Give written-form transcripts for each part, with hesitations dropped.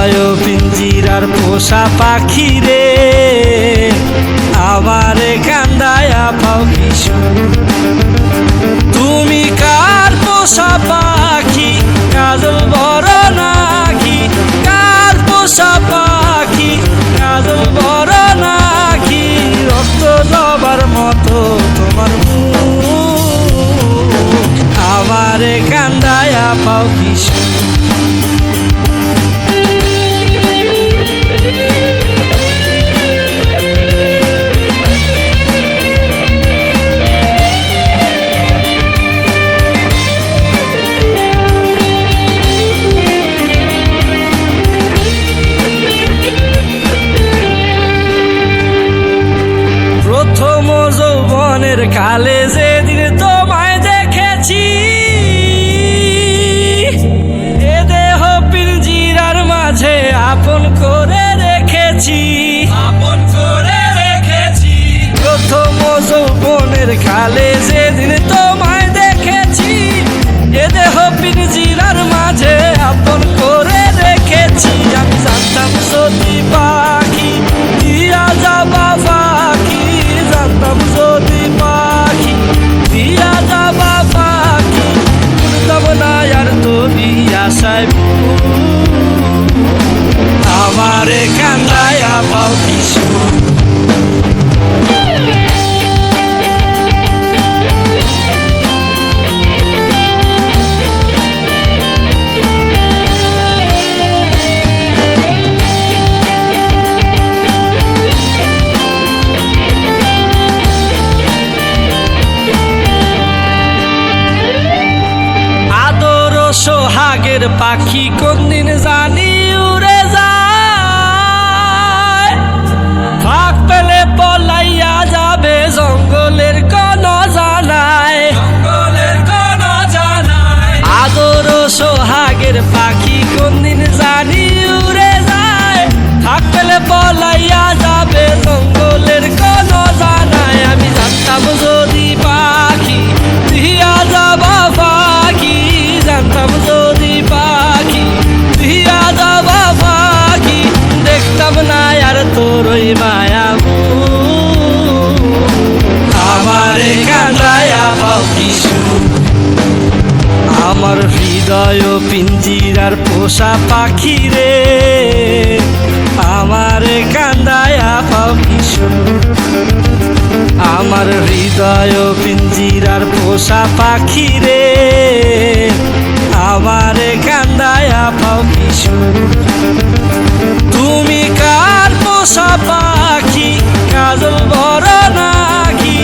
হৃদয় পিঞ্জিরার পোষা পাখি রে, আমারে কান্দায়া পাও কিশু। তুমি কার পোষা পাখি, কাজল বড় নাকি? কার পোষা পাখি, কাজল বড় নাকি? রক্ত জবার মতো তোমার মুখ, আমারে কান্দায়া পাও কিশু। প্রথম যৌবনের কালে যেদিন তোমায় দেখেছি, এ দেহ পিঞ্জিরার মাঝে আপন করে রেখেছি, আপন করে রেখেছি। প্রথম যৌবনের কালে যেদিন তোমায় দেখেছি, এ দেহ পিঞ্জিরার মাঝে আপন করে রেখেছি। আমি জানতাম যদি পাখি দিয়া যাবা পাখি, জানতাম যদি পাখি দিয়া যাবা পাখি, উড়তাম না আর তোরই আশায় আমারে কান্দায়া পাও কিশু। সোহাগের পাখি কোনদিন জানি উড়ে যায়, ফাঁক পেলে পলাইয়া যাবে জঙ্গলের কোন জানায়, জঙ্গলের কোন জানায়। আদর সোহাগের পাখি কোনদিন জানি উড়ে যায়, ফাঁক পেলে পলাইয়া যাবে জঙ্গলের কোন জানায়। আমি জানতাম যদি পাখি দিয়া যাবা পাখি, জানতাম যদি পাখি দিয়া যাবা পাখি, দেখতাম না আর তোর ওই মায়া আমারে কান্দায়া পাও কিশু। আমার হৃদয় পিঞ্জিরার পোষা পাখি রে, আমারে কান্দায়া পাও কিশু। আমার হৃদয় পিঞ্জিরার পোষা পাখি রে, আমারে কান্দায়া পাও কিশু। তুমি কার পোষা পাখি, কাজল বড় নাকি?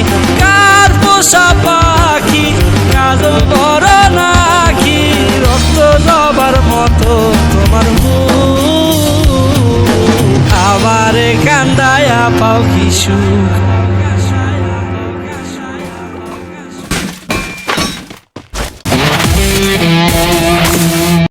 কার পোষা পাখি, কাজল বড় নাকি? রক্ত জবার মতো তোমার মুখ, আমারে কান্দায়া পাও কিশু।